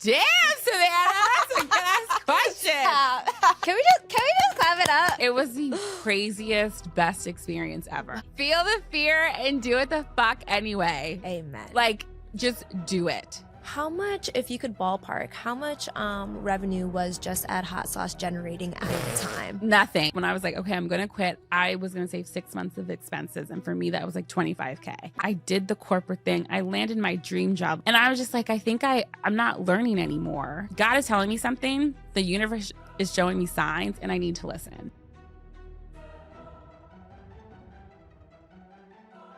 Damn, Savannah, that's a good ass question. Can we just clap it up? It was the craziest, best experience ever. Feel the fear and do it the fuck anyway. Amen. Like, just do it. How much, if you could ballpark, how much revenue was Just Add Hot Sauce generating at the time? Nothing. When I was like, okay, I'm going to quit, I was going to save 6 months of expenses. And for me, that was like $25K. I did the corporate thing. I landed my dream job. And I was just like, I think I'm not learning anymore. God is telling me something. The universe is showing me signs and I need to listen.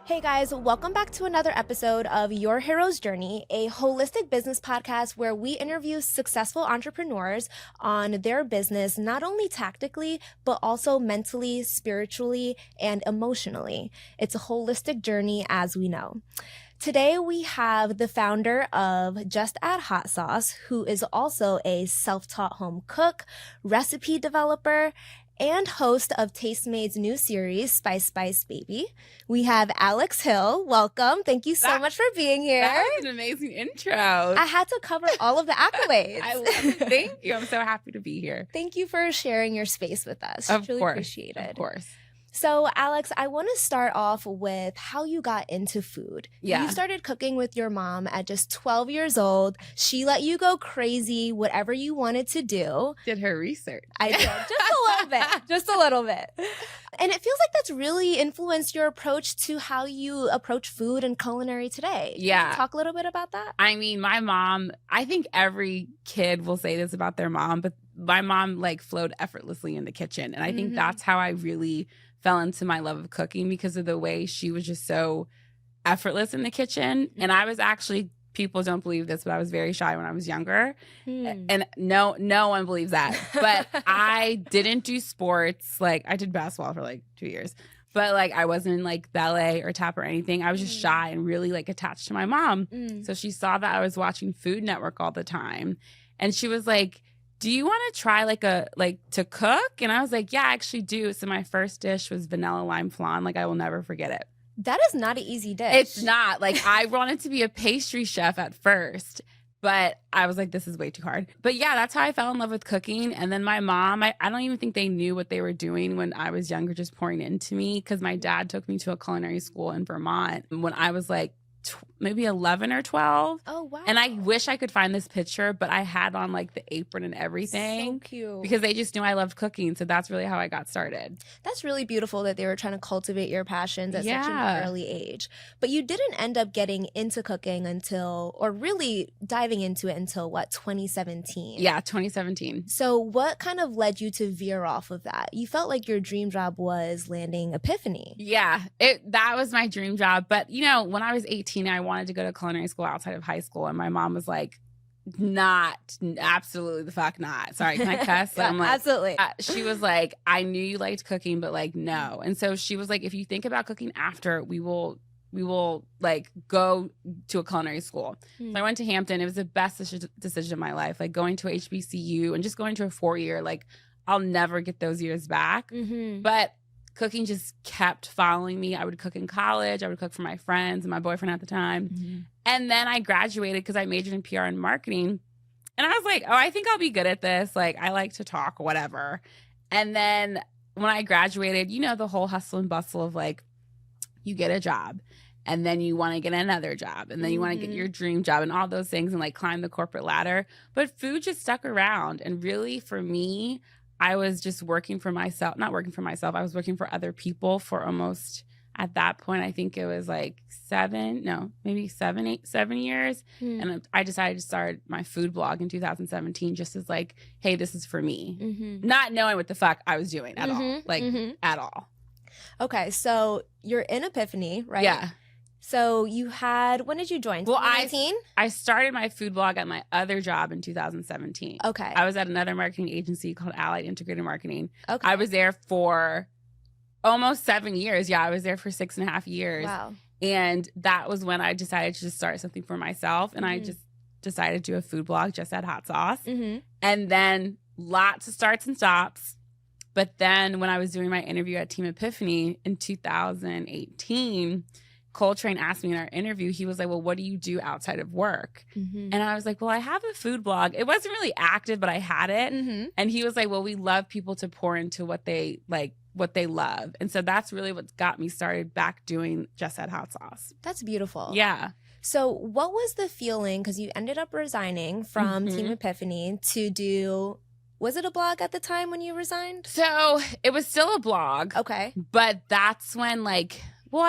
Hey guys, welcome back to another episode of Your Hero's Journey, a holistic business podcast where we interview successful entrepreneurs on their business, not only tactically, but also mentally, spiritually, and emotionally. It's a holistic journey, as we know. Today, we have the founder of Just Add Hot Sauce, who is also a self-taught home cook, recipe developer, and host of Tastemade's new series, Spice Spice Baby. We have Alex Hill. Welcome. Thank you so much for being here. That was an amazing intro. I had to cover all of the accolades. I love it. Thank you. I'm so happy to be here. Thank you for sharing your space with us. Of Truly course. appreciate it. Of course. So, Alex, I want to start off with how you got into food. Yeah. You started cooking with your mom at just 12 years old. She let you go crazy, whatever you wanted to do. Did her research. I did. Just a little bit. Just a little bit. And it feels like that's really influenced your approach to how you approach food and culinary today. Yeah. Can you talk a little bit about that? I mean, my mom, I think every kid will say this about their mom, but my mom like flowed effortlessly in the kitchen. And I think that's how I really fell into my love of cooking, because of the way she was just so effortless in the kitchen. And I was actually, people don't believe this, but I was very shy when I was younger. And no one believes that. But I didn't do sports. Like, I did basketball for like 2 years. But like, I wasn't in like ballet or tap or anything. I was just shy and really like attached to my mom. So she saw that I was watching Food Network all the time. And she was like, do you want to try to cook? And I was like, yeah, I actually do. So my first dish was vanilla lime flan. Like, I will never forget it. That is not an easy dish. It's not. Like, I wanted to be a pastry chef at first, but I was like, this is way too hard. But yeah, that's how I fell in love with cooking. And then my mom, I don't even think they knew what they were doing when I was younger, just pouring into me, because my dad took me to a culinary school in Vermont when I was like maybe 11 or 12. Oh, wow. And I wish I could find this picture, but I had on like the apron and everything. So cute. Because they just knew I loved cooking. So that's really how I got started. That's really beautiful that they were trying to cultivate your passions at such an early age. But you didn't end up getting into cooking until, or really diving into it until what, 2017? Yeah, 2017. So what kind of led you to veer off of that? You felt like your dream job was landing Epiphany. Yeah, that was my dream job. But, you know, when I was 18, I wanted to go to culinary school outside of high school. And my mom was like, absolutely the fuck not. Sorry, can I cuss? Yeah, I'm like, absolutely. She was like, I knew you liked cooking, but like, no. And so she was like, if you think about cooking after, we will like go to a culinary school. So I went to Hampton. It was the best decision of my life. Like, going to HBCU and just going to a 4-year, like, I'll never get those years back. But cooking just kept following me. I would cook in college. I would cook for my friends and my boyfriend at the time. And then I graduated because I majored in PR and marketing. And I was like, oh, I think I'll be good at this. Like, I like to talk, whatever. And then when I graduated, you know, the whole hustle and bustle of like, you get a job and then you want to get another job and then you want to get your dream job and all those things and like climb the corporate ladder. But food just stuck around. And really, for me, I was just working for myself, not working for myself. I was working for other people for almost, at that point, I think it was like 7 years. And I decided to start my food blog in 2017, just as like, hey, this is for me. Not knowing what the fuck I was doing at all, like at all. Okay, so you're in Epiphany, right? Yeah. So you had, when did you join? Well, 2019? I started my food blog at my other job in 2017. Okay. I was at another marketing agency called Allied Integrated Marketing. Okay. I was there for almost 7 years. Yeah, I was there for 6.5 years. Wow. And that was when I decided to just start something for myself. And I just decided to do a food blog, Just Add Hot Sauce. And then lots of starts and stops. But then when I was doing my interview at Team Epiphany in 2018, Coltrane asked me in our interview, he was like, well, what do you do outside of work? And I was like, well, I have a food blog. It wasn't really active, but I had it. And he was like, well, we love people to pour into what they love. And so that's really what got me started back doing Just Add Hot Sauce. That's beautiful. Yeah. So what was the feeling, because you ended up resigning from Team Epiphany to do, was it a blog at the time when you resigned? So it was still a blog. Okay. But that's when I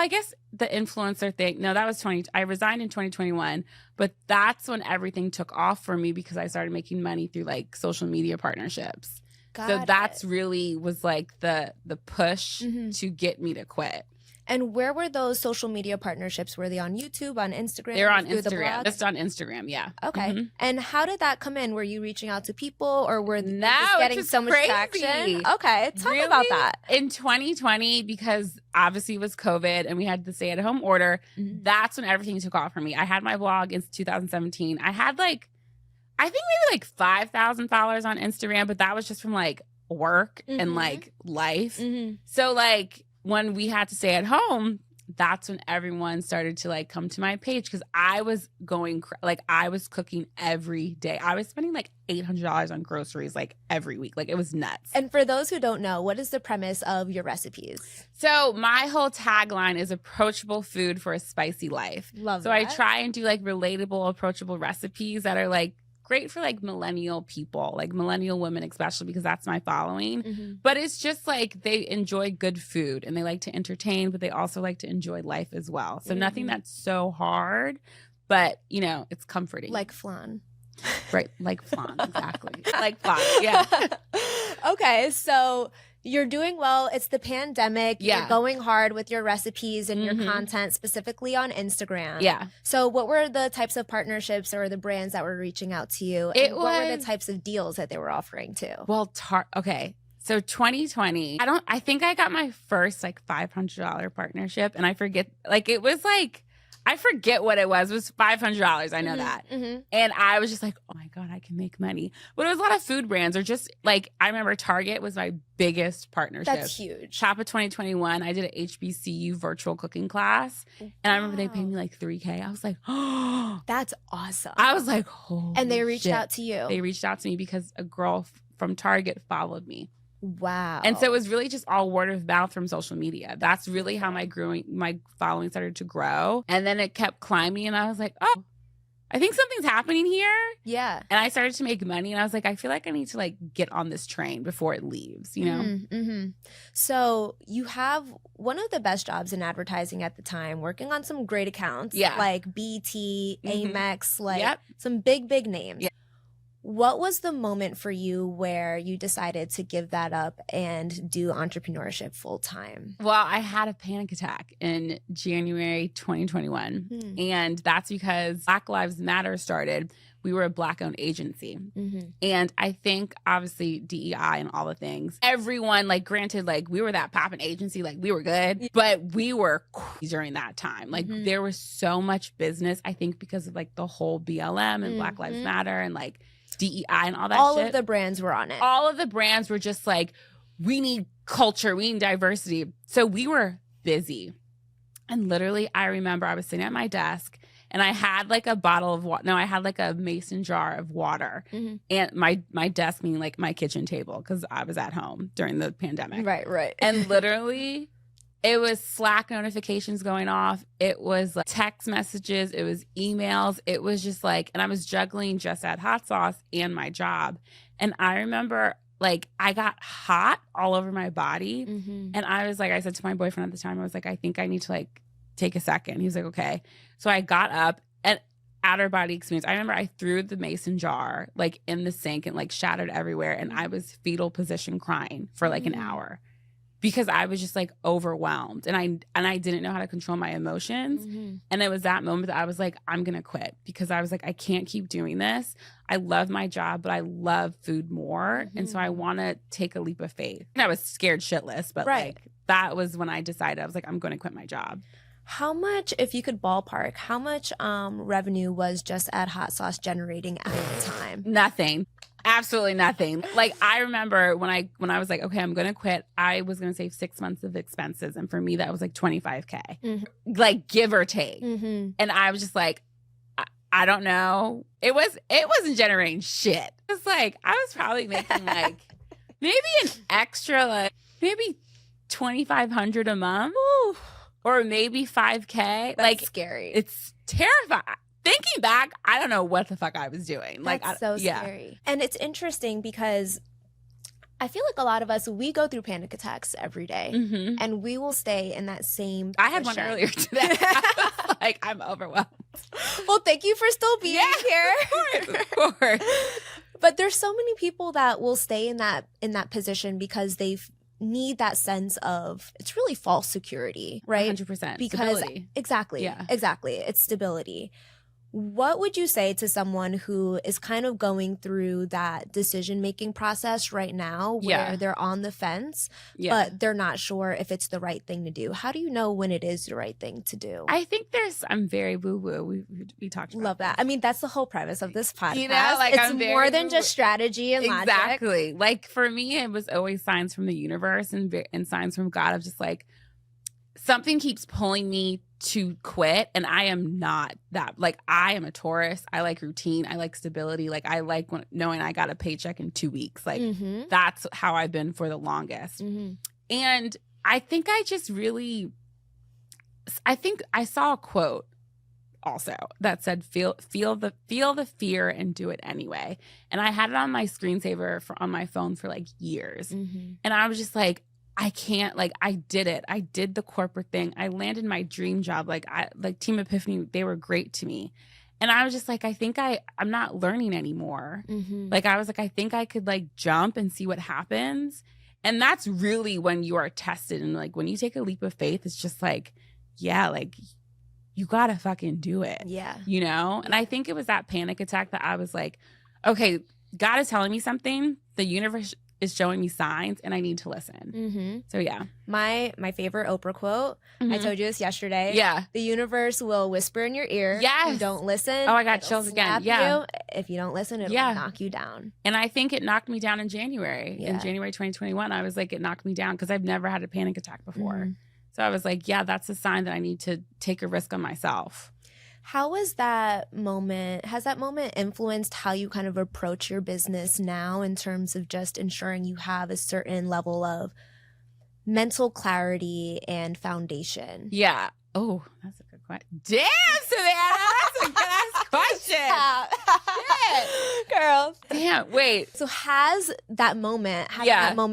guess the influencer thing, no, that was I resigned in 2021, but that's when everything took off for me because I started making money through like social media partnerships. That's really was like the push to get me to quit. And where were those social media partnerships? Were they on YouTube, on Instagram? They were on Instagram. Just on Instagram, yeah. Okay. And how did that come in? Were you reaching out to people, or were you just getting so much traction? Okay, talk about that. In 2020, because obviously it was COVID and we had the stay-at-home order, that's when everything took off for me. I had my blog in 2017. I had I think maybe 5,000 followers on Instagram, but that was just from work and life. So when we had to stay at home, that's when everyone started to come to my page because I was going I was cooking every day. I was spending $800 on groceries every week. It was nuts. And for those who don't know, what is the premise of your recipes? So my whole tagline is approachable food for a spicy life. Love so that. I try and do relatable, approachable recipes that are great for millennial people, millennial women especially, because that's my following. But it's just they enjoy good food and they like to entertain, but they also like to enjoy life as well. So nothing that's so hard, but it's comforting. Like flan. Right, like flan, exactly. Like flan, yeah. Okay, so you're doing well. It's the pandemic. Yeah. You're going hard with your recipes and your content, specifically on Instagram. Yeah. So what were the types of partnerships or the brands that were reaching out to you? And what were the types of deals that they were offering too? Well, okay. So 2020, I think I got my first $500 partnership, and I forget, it was I forget what it was. It was $500. I know that. And I was just oh my God, I can make money. But it was a lot of food brands or just I remember Target was my biggest partnership. That's huge. Shop of 2021, I did an HBCU virtual cooking class. And I remember they paid me $3K. I was oh. That's awesome. I was holy And they reached shit. out to you. They reached out to me because a girl from Target followed me. Wow. And so it was really just all word of mouth from social media. That's really how my following started to grow. And then it kept climbing and I was oh, I think something's happening here. Yeah. And I started to make money and I was I feel I need to get on this train before it leaves, you know? So you have one of the best jobs in advertising at the time, working on some great accounts. Yeah. Like BT, Amex, Yep. some big names. Yeah. What was the moment for you where you decided to give that up and do entrepreneurship full time? Well, I had a panic attack in January 2021. And that's because Black Lives Matter started. We were a Black-owned agency. And I think, obviously, DEI and all the things, everyone, granted, we were that poppin' agency, we were good, but we were during that time. There was so much business, I think, because of, the whole BLM and Black Lives Matter and, DEI and all that shit. All of the brands were on it. All of the brands were just we need culture, we need diversity. So we were busy. And literally, I remember I was sitting at my desk and I had a bottle of water. No, I had a mason jar of water. And my desk, meaning my kitchen table, because I was at home during the pandemic. Right. And literally, it was Slack notifications going off. It was text messages. It was emails. It was just and I was juggling Just Add Hot Sauce and my job. And I remember I got hot all over my body. And I was I said to my boyfriend at the time, I was I think I need to take a second. He was okay. So I got up and outer body experience. I remember I threw the mason jar in the sink and shattered everywhere. And I was fetal position crying for an hour. Because I was just overwhelmed and I didn't know how to control my emotions. And it was that moment that I was I'm going to quit because I was I can't keep doing this. I love my job, but I love food more. And so I want to take a leap of faith. And I was scared shitless, but that was when I decided I was I'm going to quit my job. How much, if you could ballpark, how much revenue was Just Add Hot Sauce generating at the time? Nothing. Absolutely nothing. Like, I remember when I was like, okay, I'm going to quit, I was going to save 6 months of expenses. And for me, that was like $25K, like give or take. And I was just like, I don't know. It wasn't generating shit. It was like, I was probably making like maybe an extra, like maybe $2,500 a month. Ooh. Or maybe $5K. That's like scary. It's terrifying. Thinking back, I don't know what the fuck I was doing. Like, that's so scary. And it's interesting because I feel like a lot of us, we go through panic attacks every day, and we will stay in that same position. I had one earlier today. I was like, I'm overwhelmed. Well, thank you for still being here. Of course. But there's so many people that will stay in that position because they need that sense of, it's really false security, right? 100%. Because stability. Exactly. It's stability. What would you say to someone who is kind of going through that decision-making process right now where they're on the fence, but they're not sure if it's the right thing to do? How do you know when it is the right thing to do? I think I'm very woo-woo. We talked about Love that. I mean, that's the whole premise of this podcast. You know, like, it's more than just strategy and logic. Exactly. Like, for me, it was always signs from the universe and signs from God of just like, something keeps pulling me to quit, and I am not that. Like, I am a Taurus. I like routine. I like stability. Like, I like knowing I got a paycheck in 2 weeks. Like, that's how I've been for the longest. And I think I saw a quote also that said, feel the fear and do it anyway. And I had it on my screensaver on my phone for like years. And I was just like, I can't, like, I did it. I did the corporate thing. I landed my dream job. Like Team Epiphany, they were great to me. And I was just like, I think I'm not learning anymore. Like, I was like, I think I could like jump and see what happens. And that's really when you are tested. And like, when you take a leap of faith, it's just like, yeah, like, you gotta fucking do it. Yeah. You know? And I think it was that panic attack that I was like, okay, God is telling me something. The universe is showing me signs, and I need to listen. So yeah. My favorite Oprah quote, I told you this yesterday. Yeah. The universe will whisper in your ear. Yes. You don't listen. Oh, I got chills again. Yeah. You. If you don't listen, it'll knock you down. And I think it knocked me down in January. Yeah. In January 2021, I was like, it knocked me down because I've never had a panic attack before. So I was like, yeah, that's a sign that I need to take a risk on myself. How was that moment? Has that moment influenced how you kind of approach your business now in terms of just ensuring you have a certain level of mental clarity and foundation? Yeah. Oh, that's a good question. Damn, Savannah, that's a good ass question. Shit. Girl. Damn, wait. So has that moment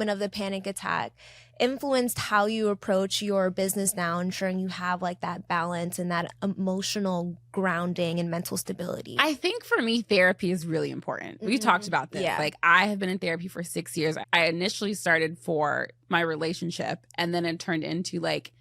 of the panic attack influenced how you approach your business now, ensuring you have like that balance and that emotional grounding and mental stability? I think for me, therapy is really important. We talked about this. Like, I have been in therapy for 6 years. I initially started for my relationship, and then it turned into like,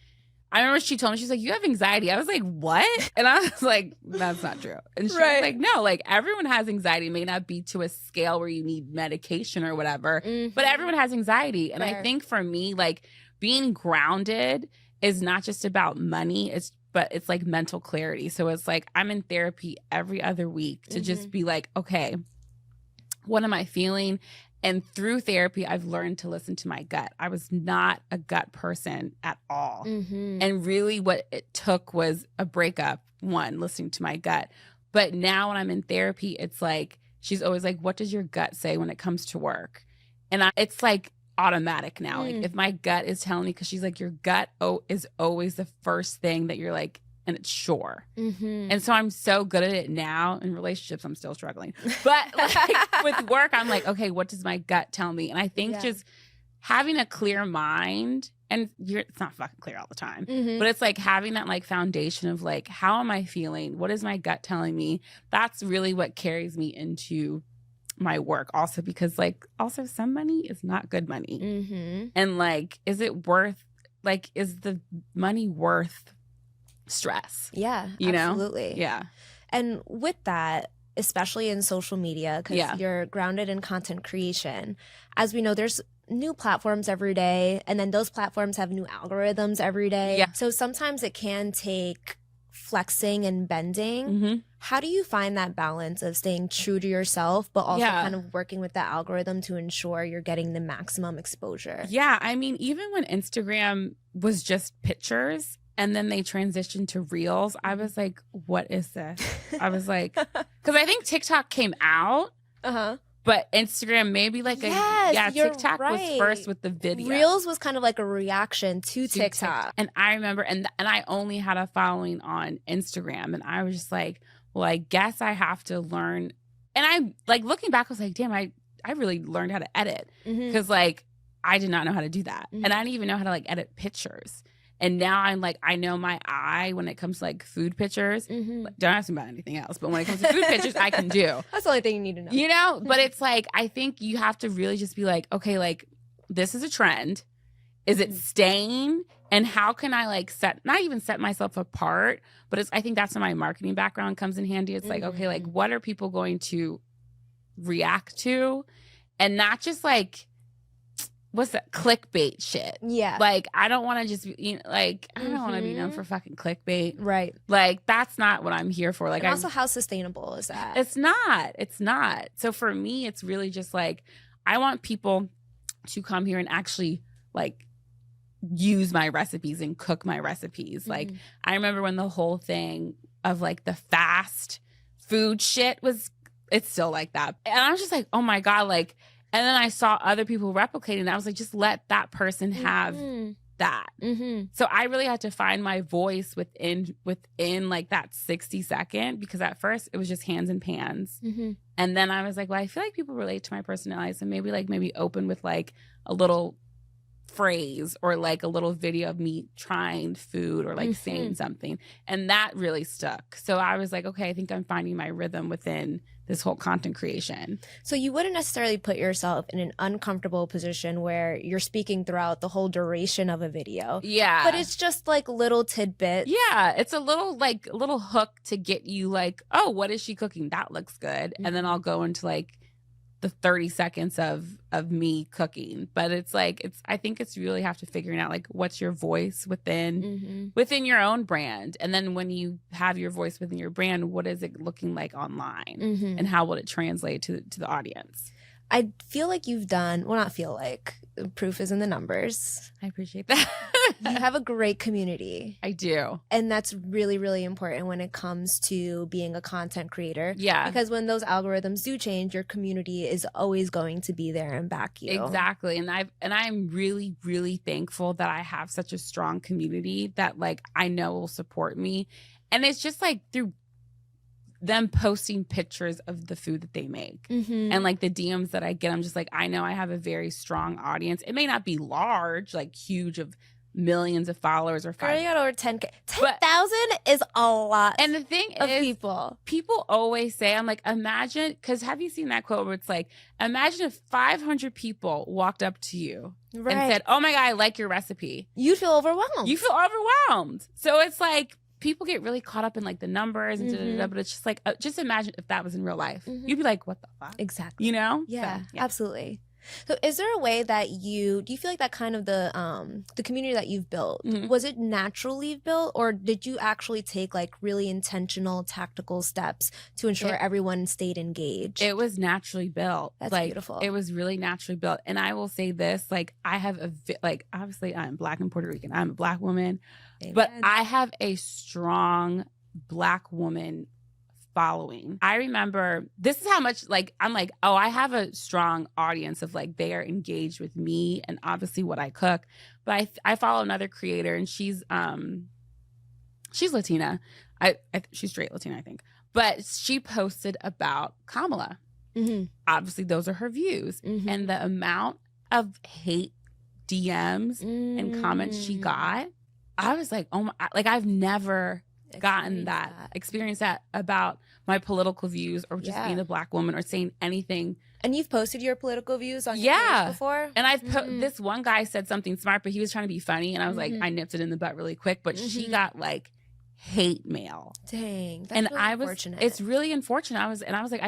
I remember she told me, she's like, you have anxiety. I was like, what? And I was like, that's not true. And she was like, no, like, everyone has anxiety. It may not be to a scale where you need medication or whatever, but everyone has anxiety. And I think for me, like, being grounded is not just about money, but it's like mental clarity. So it's like, I'm in therapy every other week to just be like, okay, what am I feeling? And through therapy, I've learned to listen to my gut. I was not a gut person at all. And really what it took was a breakup, listening to my gut. But now when I'm in therapy, it's like, she's always like, what does your gut say when it comes to work? And it's like automatic now. Like, if my gut is telling me, because she's like, your gut is always the first thing that you're like, and it's sure. And so I'm so good at it now. In relationships, I'm still struggling. But like, with work, I'm like, okay, what does my gut tell me? And I think just having a clear mind, and it's not fucking clear all the time, but it's like having that like foundation of like, how am I feeling? What is my gut telling me? That's really what carries me into my work. Also, because like, some money is not good money. And like, is the money worth stress? Yeah, you know? Absolutely. Yeah. And with that, especially in social media, because you're grounded in content creation, as we know, there's new platforms every day, and then those platforms have new algorithms every day. So sometimes it can take flexing and bending. Mm-hmm. How do you find that balance of staying true to yourself, but also kind of working with the algorithm to ensure you're getting the maximum exposure? Yeah. I mean, even when Instagram was just pictures and then they transitioned to reels, I was like, what is this? I was like, because I think TikTok came out. But Instagram maybe like TikTok was first with the video. Reels was kind of like a reaction to TikTok. And I remember, and I only had a following on Instagram, and I was just like, well, I guess I have to learn. And I like looking back, I was like, damn, I really learned how to edit because like I did not know how to do that, and I didn't even know how to like edit pictures. And now I'm like, I know my eye when it comes to like food pictures. Don't ask me about anything else. But when it comes to food pictures, I can do. That's the only thing you need to know. You know? But it's like, I think you have to really just be like, okay, like this is a trend. Is it staying? And how can I like not even set myself apart, but I think that's where my marketing background comes in handy. It's like, okay, like what are people going to react to? And not just like, what's that clickbait shit? Yeah. Like, I don't want to just be, like, I don't want to be known for fucking clickbait. Right. Like, that's not what I'm here for. Like, and also, how sustainable is that? It's not. It's not. So for me, it's really just like, I want people to come here and actually, like, use my recipes and cook my recipes. Like, I remember when the whole thing of, like, the fast food shit it's still like that. And I was just like, oh my God, like, and then I saw other people replicating that. I was like, just let that person have that. So I really had to find my voice within like that 60-second, because at first it was just hands and pans. And then I was like, well, I feel like people relate to my personality. So maybe open with like a little phrase or like a little video of me trying food or like saying something. And that really stuck. So I was like, okay, I think I'm finding my rhythm within this whole content creation. So you wouldn't necessarily put yourself in an uncomfortable position where you're speaking throughout the whole duration of a video. Yeah. But it's just like little tidbits. Yeah. It's a little hook to get you like, oh, what is she cooking? That looks good. And then I'll go into like the 30 seconds of me cooking. But it's like, I think it's really have to figuring out like what's your voice within your own brand. And then when you have your voice within your brand, what is it looking like online? And how will it translate to the audience? I feel like you've done, well, not feel like, proof is in the numbers. I appreciate that. You have a great community. I do. And that's really, really important when it comes to being a content creator. Yeah. Because when those algorithms do change, your community is always going to be there and back you. Exactly. And I'm really, really thankful that I have such a strong community that like I know will support me. And it's just like through them posting pictures of the food that they make and like the DMs that I get, I'm just like, I know I have a very strong audience. It may not be large, like huge of millions of followers or Girl, you got over 10K. 10,000 is a lot. And the thing is, people always say, I'm like, imagine, because have you seen that quote where it's like, imagine if 500 people walked up to you and said, oh my God, I like your recipe. You'd feel overwhelmed. You feel overwhelmed. So it's like, people get really caught up in like the numbers and but it's just like, just imagine if that was in real life. You'd be like, what the fuck? Exactly. You know? Yeah, absolutely. So is there a way that do you feel like that kind of the community that you've built, was it naturally built, or did you actually take like really intentional tactical steps to ensure everyone stayed engaged? It was naturally built. That's like, beautiful. It was really naturally built. And I will say this, like I have obviously I'm Black and Puerto Rican. I'm a Black woman. Amen. But I have a strong Black woman following. I remember, this is how much like I'm like, oh, I have a strong audience of like they are engaged with me and obviously what I cook. But I follow another creator and she's Latina. She's straight Latina, I think. But she posted about Kamala. Obviously, those are her views, and the amount of hate DMs and comments she got. I was like, oh my, like I've never experienced that about my political views or just being a Black woman or saying anything. And you've posted your political views on your page before? And I've this one guy said something smart, but he was trying to be funny. And I was like, I nipped it in the butt really quick. But she got like hate mail. Dang. That's And really unfortunate. it's really unfortunate. I was like,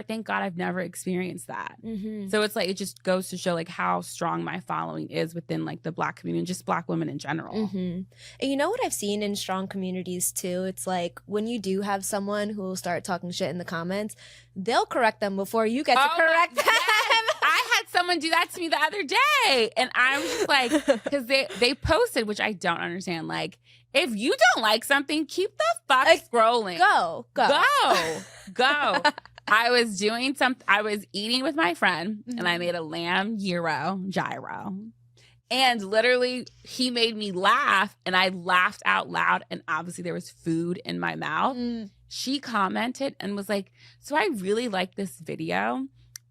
thank God I've never experienced that. So it's like, it just goes to show like how strong my following is within like the Black community and just Black women in general. And you know what I've seen in strong communities too? It's like when you do have someone who will start talking shit in the comments, they'll correct them before you get to correct them. I had someone do that to me the other day. And I was just like, because they posted, which I don't understand, like, if you don't like something, keep the fuck scrolling. Go. I was eating with my friend and I made a lamb gyro. And literally he made me laugh and I laughed out loud. And obviously there was food in my mouth. She commented and was like, so I really like this video,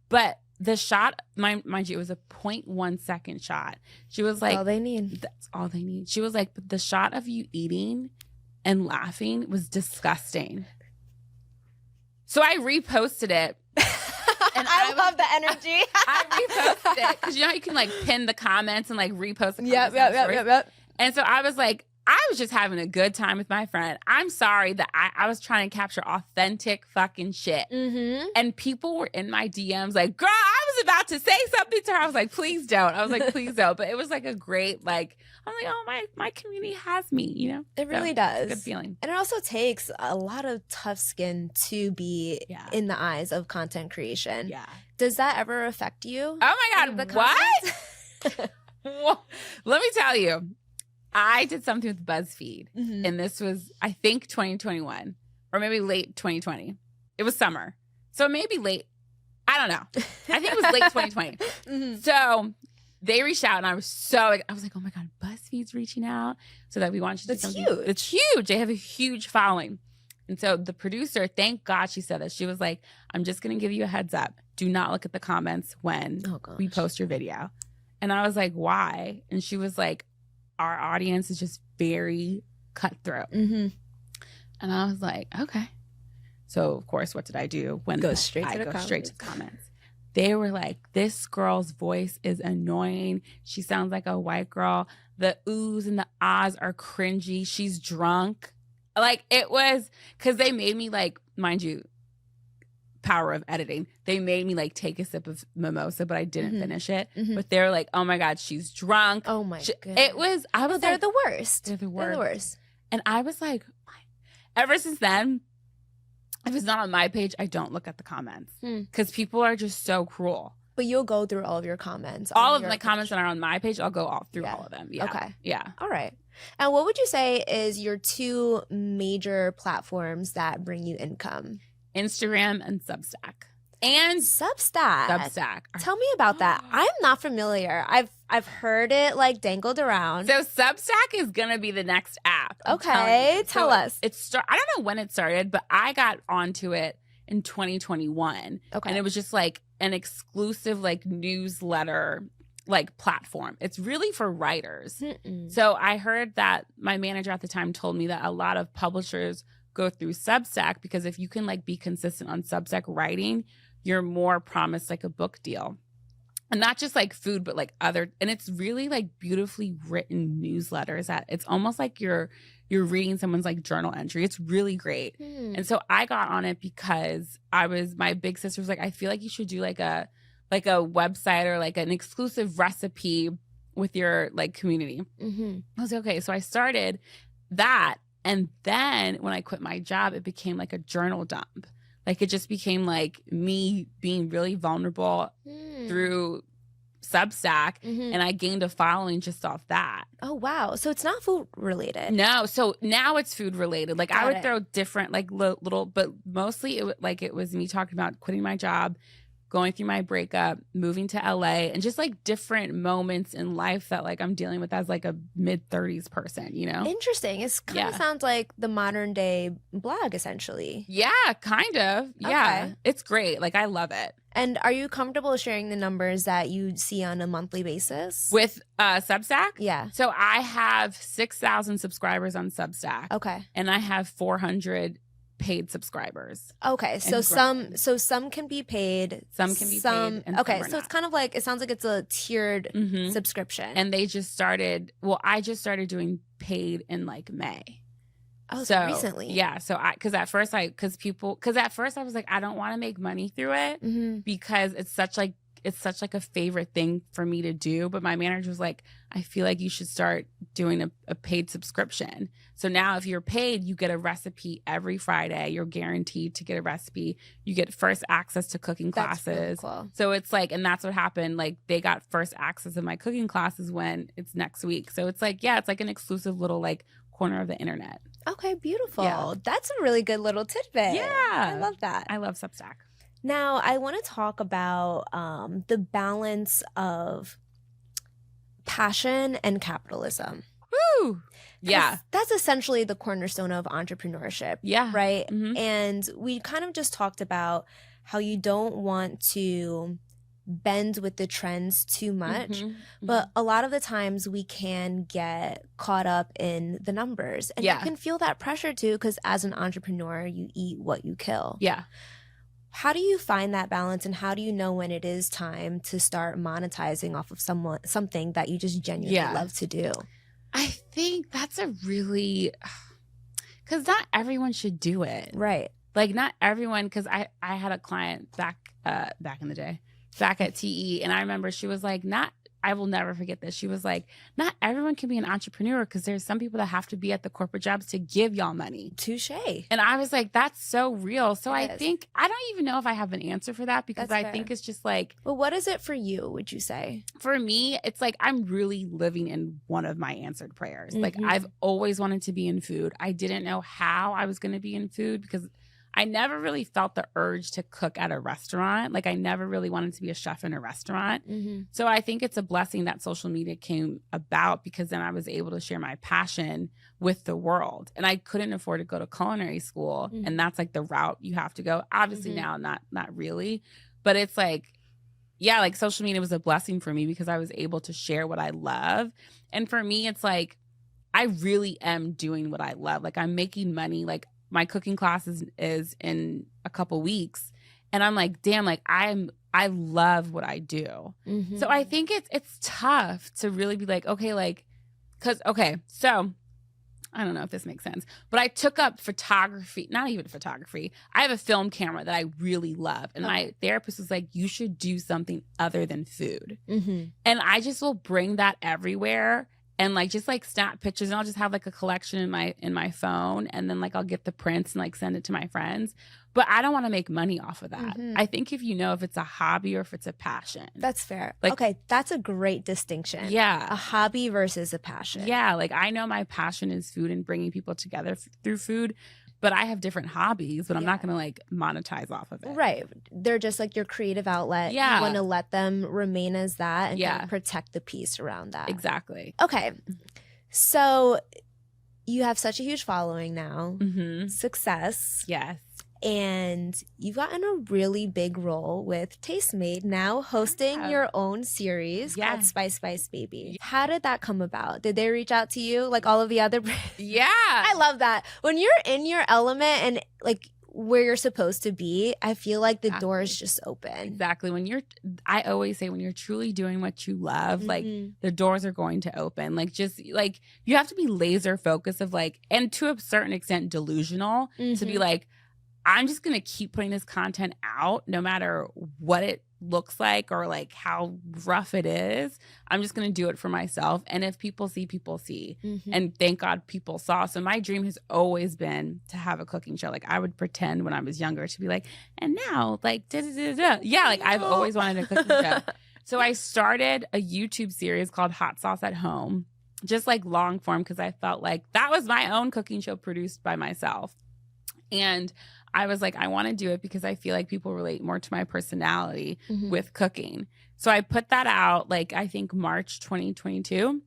but the shot, mind you, it was a 0.1 second shot. She was like, all they need. That's all they need. She was like, but the shot of you eating and laughing was disgusting. So I reposted it. And I love the energy. I reposted it. Because you know how you can like pin the comments and like repost the comments. Yep. And so I was like, I was just having a good time with my friend. I'm sorry that I was trying to capture authentic fucking shit. And people were in my DMs like, girl, I was about to say something to her. I was like, please don't. I was like, please don't. But it was like a great, like, I'm like, oh, my community has me, you know? It really does. Good feeling. And it also takes a lot of tough skin to be in the eyes of content creation. Yeah. Does that ever affect you? Oh my God, what? Well, let me tell you. I did something with BuzzFeed, and this was, I think, 2021, or maybe late 2020. It was summer. So maybe late, I don't know. I think it was late 2020. So they reached out, and I was like, oh my God, BuzzFeed's reaching out so that we want you to do something. Huge. It's huge. They have a huge following. And so the producer, thank God she said this. She was like, I'm just going to give you a heads up. Do not look at the comments when we post your video. And I was like, why? And she was like, our audience is just very cutthroat. And I was like, okay. So, of course, what did I do? When go straight to the comments. They were like, this girl's voice is annoying. She sounds like a white girl. The oohs and the ahs are cringy. She's drunk. Like, it was, because they made me like, mind you, power of editing. They made me like take a sip of mimosa, but I didn't finish it. But they're like, oh my God, she's drunk. Oh my God. It was, I was they're like, the worst. They're the worst. They're the worst. And I was like, ever since then, if it's not on my page, I don't look at the comments because people are just so cruel. But you'll go through all of your comments. All of the comments that are on my page, I'll go all through all of them. Yeah. Okay. Yeah. All right. And what would you say is your two major platforms that bring you income? Instagram and Substack. And Substack. Tell me about that. I'm not familiar. I've heard it like dangled around. So Substack is gonna be the next app. Okay, tell us. I don't know when it started, but I got onto it in 2021. Okay, and it was just like an exclusive like newsletter like platform. It's really for writers. So I heard that my manager at the time told me that a lot of publishers go through Substack because if you can like be consistent on Substack writing, you're more promised like a book deal. And not just like food, but like other, and it's really like beautifully written newsletters that it's almost like you're reading someone's like journal entry. It's really great. And so I got on it because my big sister was like, I feel like you should do like a website or like an exclusive recipe with your like community. I was like, okay. So I started that. And then when I quit my job, it became like a journal dump. Like it just became like me being really vulnerable through Substack. And I gained a following just off that. Oh, wow. So it's not food related. No. So now it's food related. Like I would throw different like little, but mostly it was me talking about quitting my job, going through my breakup, moving to LA, and just like different moments in life that like I'm dealing with as like a mid-30s person, you know? Interesting. It kind of sounds like the modern day blog, essentially. Yeah, kind of. Yeah. Okay. It's great. Like I love it. And are you comfortable sharing the numbers that you see on a monthly basis? With Substack? Yeah. So I have 6,000 subscribers on Substack. Okay. And I have 400 paid subscribers. Okay, so some can be paid. Some can be paid. And okay, so it's kind of like, it sounds like it's a tiered subscription. And they just started, I just started doing paid in like May. Oh, so recently. Yeah. So because at first I was like, I don't want to make money through it because it's such like a favorite thing for me to do. But my manager was like, I feel like you should start doing a paid subscription. So now if you're paid, you get a recipe every Friday. You're guaranteed to get a recipe. You get first access to cooking classes. That's really cool. So it's like, and that's what happened. Like they got first access of my cooking classes when it's next week. So it's like, yeah, it's like an exclusive little like corner of the internet. Okay, beautiful. Yeah. That's a really good little tidbit. Yeah. I love that. I love Substack. Now, I want to talk about the balance of passion and capitalism. Woo! Yeah. That's essentially the cornerstone of entrepreneurship. Yeah. Right? Mm-hmm. And we kind of just talked about how you don't want to bend with the trends too much. But a lot of the times we can get caught up in the numbers. And you can feel that pressure too, because as an entrepreneur, you eat what you kill. Yeah. How do you find that balance, and how do you know when it is time to start monetizing off of something that you just genuinely love to do? I think that's a really, because not everyone should do it. Right. Like not everyone, because I had a client back in the day, back at TE, and I remember she was like, I will never forget this. She was like, not everyone can be an entrepreneur because there's some people that have to be at the corporate jobs to give y'all money. Touche. And I was like, that's so real. So I think, I don't even know if I have an answer for that because I think it's just like. Well, what is it for you, would you say? For me, it's like I'm really living in one of my answered prayers. Like I've always wanted to be in food. I didn't know how I was going to be in food because I never really felt the urge to cook at a restaurant. Like I never really wanted to be a chef in a restaurant. So I think it's a blessing that social media came about because then I was able to share my passion with the world. And I couldn't afford to go to culinary school. And that's like the route you have to go. Obviously now, not really. But it's like, yeah, like social media was a blessing for me because I was able to share what I love. And for me, it's like, I really am doing what I love. Like I'm making money. Like my cooking class is in a couple weeks. And I'm like, damn, like I love what I do. So I think it's tough to really be like, okay, like, so I don't know if this makes sense, but I took up photography, not even photography. I have a film camera that I really love. And my therapist was like, you should do something other than food. And I just will bring that everywhere. And like just like snap pictures, and I'll just have like a collection in my phone, and then like I'll get the prints and like send it to my friends. But I don't want to make money off of that. I think if you know if it's a hobby or if it's a passion. That's fair. Like, okay, that's a great distinction. Yeah. A hobby versus a passion. Yeah, like I know my passion is food and bringing people together through food. But I have different hobbies, but I'm not going to like monetize off of it. Right. They're just like your creative outlet. Yeah. You want to let them remain as that and kind of protect the peace around that. Exactly. Okay. So you have such a huge following now. Success. Yes. And you've gotten a really big role with Tastemade, now hosting your own series called Spice Spice Baby. How did that come about? Did they reach out to you like all of the other brands? Yeah. I love that. When you're in your element and like where you're supposed to be, I feel like the doors just open. Exactly. I always say when you're truly doing what you love, like the doors are going to open. Like just like you have to be laser focused of like, and to a certain extent delusional to be like, I'm just going to keep putting this content out no matter what it looks like or like how rough it is. I'm just going to do it for myself. And if people see, people see. And thank God people saw. So my dream has always been to have a cooking show. Like I would pretend when I was younger to be like, and now like, da-da-da-da. Yeah, like I've always wanted a cooking show. So I started a YouTube series called Hot Sauce at Home, just like long form, because I felt like that was my own cooking show produced by myself. And I was like, I want to do it because I feel like people relate more to my personality with cooking. So I put that out like, I think March 2022.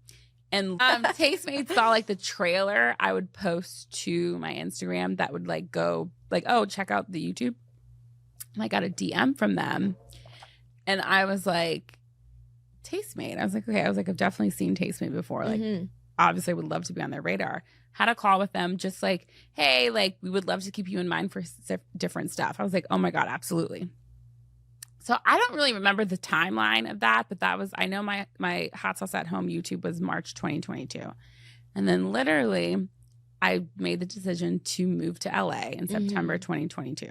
And Tastemade saw like the trailer I would post to my Instagram that would like go like, oh, check out the YouTube. And I got a DM from them. And I was like, Tastemade. I was like, okay. I was like, I've definitely seen Tastemade before. Like, obviously I would love to be on their radar. Had a call with them just like, hey, like we would love to keep you in mind for different stuff. I was like, oh my God, absolutely. So I don't really remember the timeline of that, but that was, I know my Hot Sauce at Home YouTube was March 2022. And then literally I made the decision to move to LA in September 2022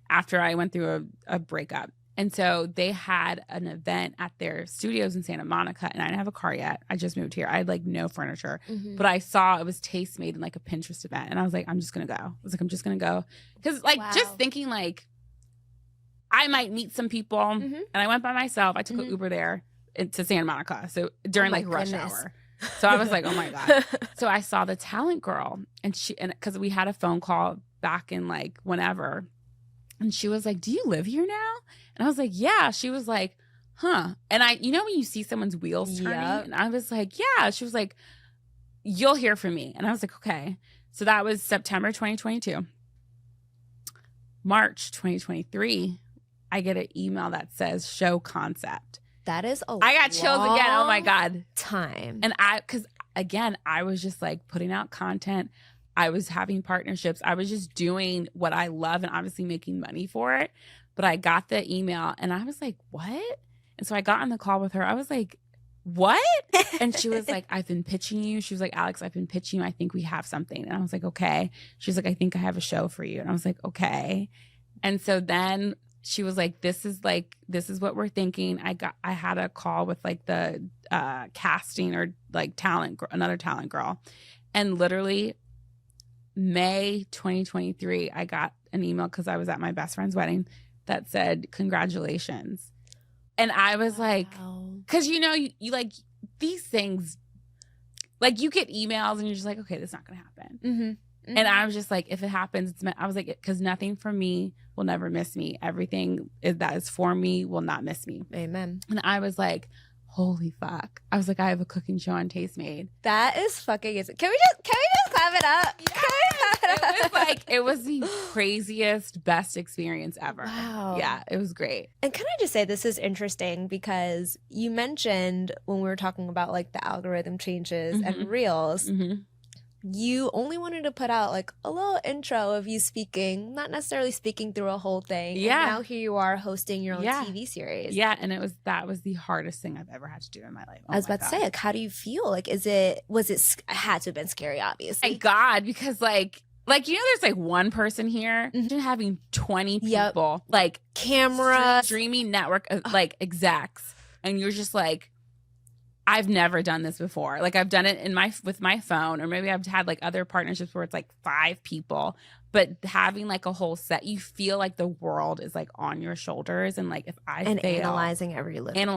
after I went through a breakup. And so they had an event at their studios in Santa Monica, and I didn't have a car yet. I just moved here. I had like no furniture, but I saw it was Tastemade in like a Pinterest event, and I was like, I'm just gonna go. I was like, I'm just gonna go, because like just thinking like I might meet some people, and I went by myself. I took an Uber there to Santa Monica, so during like rush hour. So I was like, oh my God. So I saw the talent girl, and because we had a phone call back in like whenever. And she was like, do you live here now? And I was like, yeah. She was like, huh. And when you see someone's wheels turning? And I was like, yeah. She was like, you'll hear from me. And I was like, okay. So that was September 2022. March 2023, I get an email that says show concept. That is I got chills again. Oh my God. Time. And because again, I was just like putting out content. I was having partnerships. I was just doing what I love and obviously making money for it. But I got the email and I was like, what? And so I got on the call with her. I was like, what? And she was like, I've been pitching you. She was like, Alex, I've been pitching you. I think we have something. And I was like, okay. She was like, I think I have a show for you. And I was like, okay. And so then she was like, this is what we're thinking. I had a call with like the casting or like another talent girl. And literally May 2023, I got an email because I was at my best friend's wedding that said, congratulations. And I was like, because you like these things, like you get emails and you're just like, okay, this is not going to happen. And I was just like, if it happens, I was like, because nothing from me will never miss me. Everything that is for me will not miss me. Amen. And I was like, holy fuck. I was like, I have a cooking show on Tastemade. That is fucking amazing. Can we just clap it up? Yes. It was the craziest, best experience ever. Wow. Yeah, it was great. And can I just say this is interesting because you mentioned when we were talking about like the algorithm changes and reels, you only wanted to put out like a little intro of you speaking, not necessarily speaking through a whole thing. Yeah. And now here you are hosting your own TV series. Yeah. And that was the hardest thing I've ever had to do in my life. I was about to say, like, how do you feel? Like, it had to have been scary, obviously. Thank God, because like, there's like one person here having 20 people, like camera, streaming network, like execs. And you're just like, I've never done this before. Like I've done it with my phone, or maybe I've had like other partnerships where it's like 5 people, but having like a whole set, you feel like the world is like on your shoulders. And like if I fail, analyzing everything. And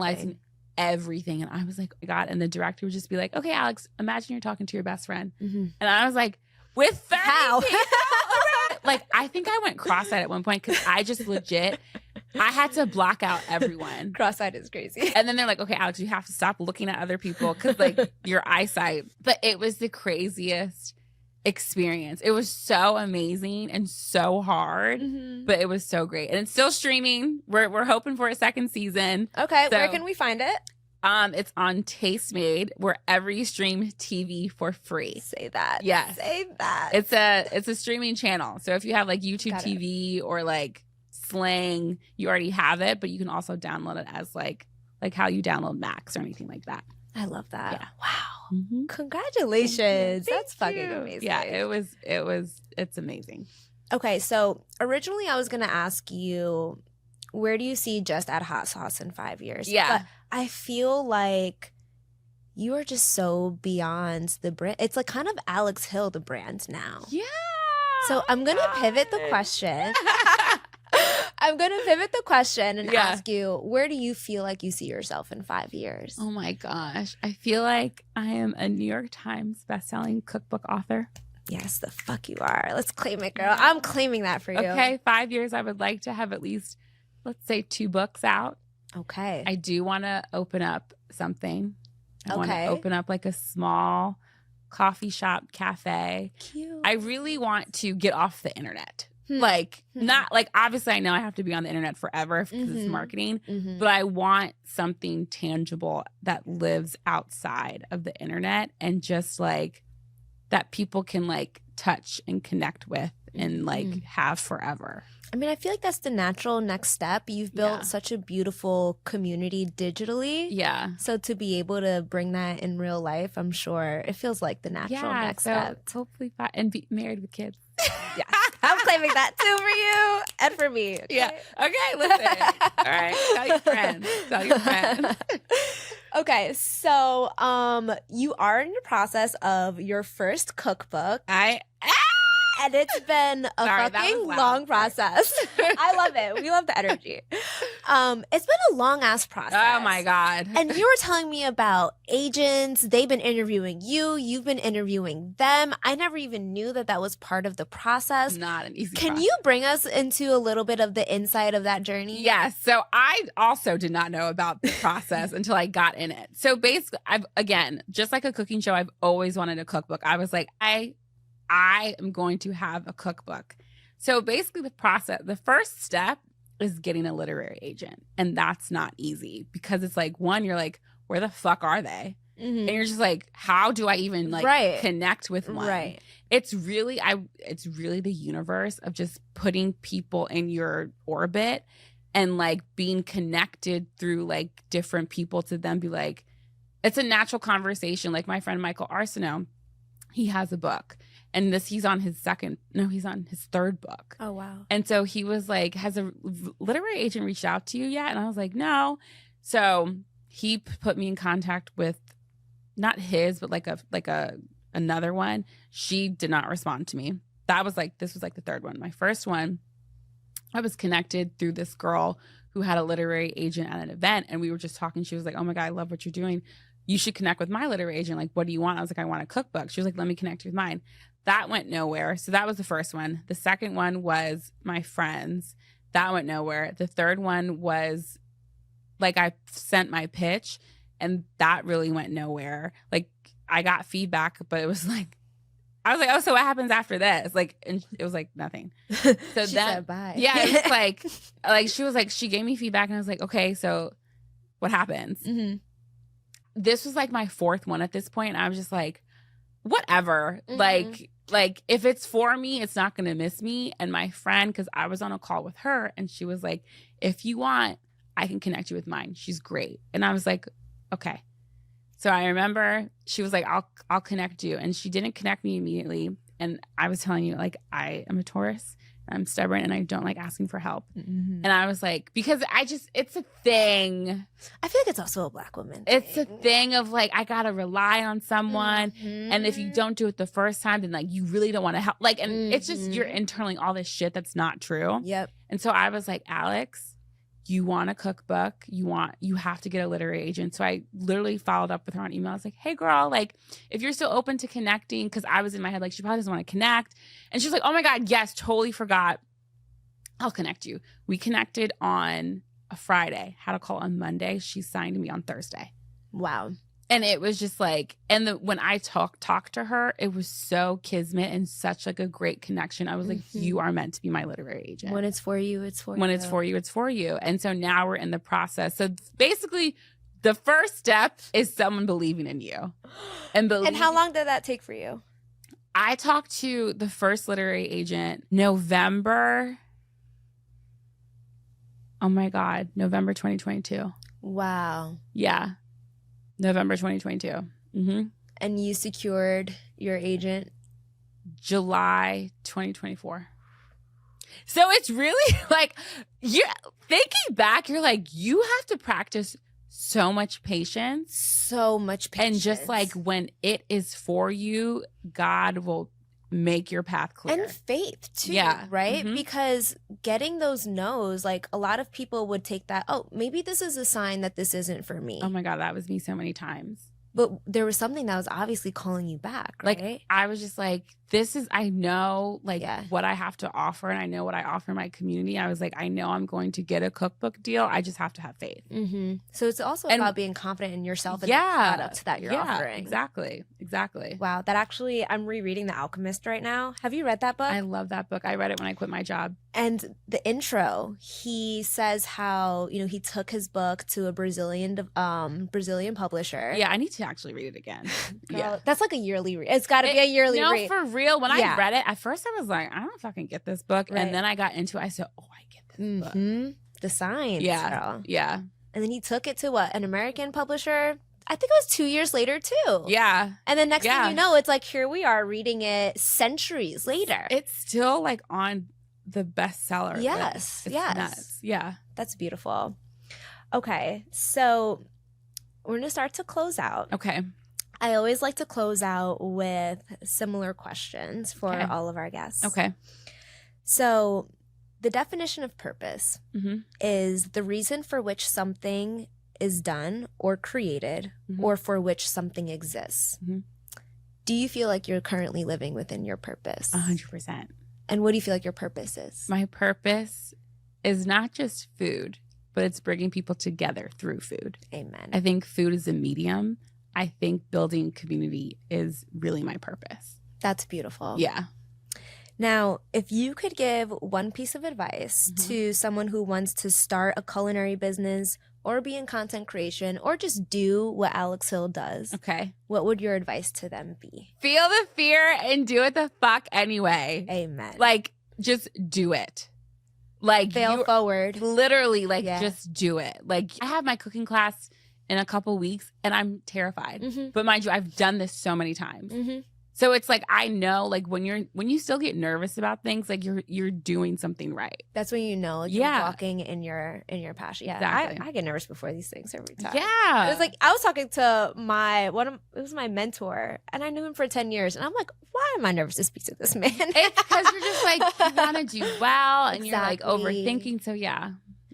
I was like, oh my God. And the director would just be like, okay, Alex, imagine you're talking to your best friend. And I was like, with 30 people? Like, I think I went cross-eyed at one point because I just legit, I had to block out everyone. Cross-eyed is crazy. And then they're like, okay, Alex, you have to stop looking at other people because like your eyesight. But it was the craziest experience. It was so amazing and so hard, but it was so great. And it's still streaming. We're hoping for a second season. Okay, so, where can we find it? It's on Tastemade, wherever you stream TV for free. Say that. Yes. Say that. It's a streaming channel. So if you have like YouTube TV or like Sling, you already have it, but you can also download it as like how you download Max or anything like that. I love that. Yeah. Wow. Congratulations. That's fucking amazing. Yeah, it's amazing. Okay, so originally I was going to ask you, where do you see Just Add Hot Sauce in 5 years? Yeah. But I feel like you are just so beyond the brand. It's like kind of Alex Hill, the brand now. Yeah. So I'm going to pivot the question. And ask you, where do you feel like you see yourself in 5 years? Oh my gosh. I feel like I am a New York Times bestselling cookbook author. Yes, the fuck you are. Let's claim it, girl. I'm claiming that for you. Okay, 5 years, I would like to have at least, let's say, 2 books out. Okay. I do want to open up something. I want to open up like a small coffee shop cafe. Cute. I really want to get off the internet. Like, not like, obviously I know I have to be on the internet forever because it's marketing, but I want something tangible that lives outside of the internet and just like that people can like touch and connect with and like have forever. I mean, I feel like that's the natural next step. You've built such a beautiful community digitally. Yeah. So to be able to bring that in real life, I'm sure it feels like the natural next step. Hopefully, and be married with kids. Yes. I'm claiming that too for you and for me. Okay? Yeah. Okay, listen. All right. Tell your friends. Tell your friends. Okay, so you are in the process of your first cookbook. And it's been a fucking long process. I love it. We love the energy. It's been a long ass process. Oh my God. And you were telling me about agents. They've been interviewing you. You've been interviewing them. I never even knew that was part of the process. Not an easy Can process. you bring us into a little bit of the inside of that journey? Yes. So I also did not know about the process until I got in it. So basically, again, just like a cooking show, I've always wanted a cookbook. I was like, I am going to have a cookbook. So basically the first step is getting a literary agent. And that's not easy because it's like, one, you're like, where the fuck are they? Mm-hmm. And you're just like, how do I even connect with one? Right. It's really the universe of just putting people in your orbit and like being connected through like different people to then be like, it's a natural conversation. Like my friend Michael Arsenault, he has a book. And he's on his third book. Oh, wow. And so he was like, has a literary agent reached out to you yet? And I was like, no. So he put me in contact with not his, but another one. She did not respond to me. This was like the third one. My first one, I was connected through this girl who had a literary agent at an event. And we were just talking. She was like, oh my God, I love what you're doing. You should connect with my literary agent. Like, what do you want? I was like, I want a cookbook. She was like, let me connect you with mine. That went nowhere. So that was the first one. The second one was my friends. That went nowhere. The third one was like I sent my pitch and that really went nowhere. Like I got feedback, but it was like, I was like, oh, so what happens after this? Like, and it was like nothing. So she said bye. Yeah, it was like she was like, she gave me feedback and I was like, okay, so what happens? Mm-hmm. This was like my fourth one at this point. I was just like, whatever. Mm-hmm. Like if it's for me, it's not going to miss me. And my friend, because I was on a call with her and she was like, if you want, I can connect you with mine. She's great. And I was like, okay. So I remember she was like, I'll connect you. And she didn't connect me immediately. And I was telling you, like, I am a Taurus. I'm stubborn and I don't like asking for help. Mm-hmm. And I was like, because it's a thing. I feel like it's also a Black woman thing. It's a thing of like, I got to rely on someone. Mm-hmm. And if you don't do it the first time, then like, you really don't want to help. Like, and it's just, you're internaling all this shit that's not true. Yep. And so I was like, Alex, you want a cookbook, you have to get a literary agent. So I literally followed up with her on email. I was like, hey girl, like if you're still open to connecting, because I was in my head like she probably doesn't want to connect. And she was like, oh my God, yes, totally forgot. I'll connect you. We connected on a Friday, had a call on Monday. She signed me on Thursday. Wow. And it was just like, and when I talked to her, it was so kismet and such like a great connection. I was like, you are meant to be my literary agent. When it's for you, it's for you. When it's for you, it's for you. And so now we're in the process. So basically, the first step is someone believing in you. And how long did that take for you? I talked to the first literary agent November 2022. Wow. Yeah. November 2022. Mm-hmm. And you secured your agent? July 2024. So it's really like, you're thinking back, you're like, you have to practice so much patience. And just like when it is for you, God will make your path clear. And faith too, yeah. Right? Mm-hmm. Because getting those no's, like a lot of people would take that, oh, maybe this is a sign that this isn't for me. Oh my God, that was me so many times. But there was something that was obviously calling you back, right? Like, I was just like, I know what I have to offer and I know what I offer my community. I was like, I know I'm going to get a cookbook deal. I just have to have faith. Mm-hmm. So it's also about being confident in yourself and the products that you're offering. Exactly. Wow. That actually, I'm rereading The Alchemist right now. Have you read that book? I love that book. I read it when I quit my job. And the intro, he says how, you know, he took his book to a Brazilian publisher. Yeah, I need to actually read it again. Girl, yeah. that's like a yearly read. It's got to be a yearly read. No, for real. When I read it, at first I was like, I don't fucking get this book. Right. And then I got into it. I said, oh, I get this book. The signs. Yeah. Girl. Yeah. And then he took it to what? An American publisher? I think it was 2 years later too. Yeah. And then next thing you know, it's like, here we are reading it centuries later. It's still like on the bestseller. Yes. It's yes. nuts. Yeah. That's beautiful. Okay. So we're going to start to close out. Okay. I always like to close out with similar questions for all of our guests. Okay. So the definition of purpose is the reason for which something is done or created or for which something exists. Do you feel like you're currently living within your purpose? 100%. And what do you feel like your purpose is? My purpose is not just food, but it's bringing people together through food. Amen. I think food is a medium. I think building community is really my purpose. That's beautiful. Yeah. Now, if you could give one piece of advice to someone who wants to start a culinary business or be in content creation or just do what Alex Hill does, what would your advice to them be? Feel the fear and do it the fuck anyway. Amen. Like, just do it. Like, fail forward. Literally, like, just do it. Like, I have my cooking class in a couple weeks and I'm terrified. But mind you, I've done this so many times. So it's like, I know, like, when you still get nervous about things, like, you're doing something right. That's when you know, like, you're walking in your passion. Yeah, exactly. I get nervous before these things every time. Yeah, it was like I was talking to it was my mentor, and I knew him for 10 years, and I'm like, why am I nervous to speak to this man? It's because you're just like, you want to do well, and you're like overthinking. So yeah,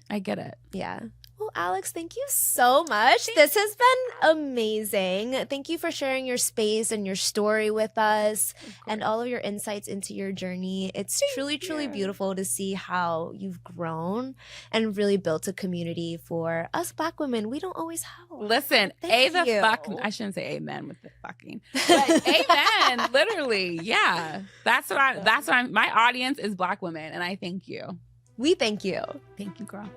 I get it. Yeah. Well, Alex, thank you so much. This has been amazing. Thank you for sharing your space and your story with us and all of your insights into your journey. It's truly beautiful to see how you've grown and really built a community for us Black women. We don't always have. Listen, I shouldn't say amen with the fucking, but amen, literally. Yeah. That's what I'm, my audience is Black women, and I thank you. We thank you. Thank you, girl.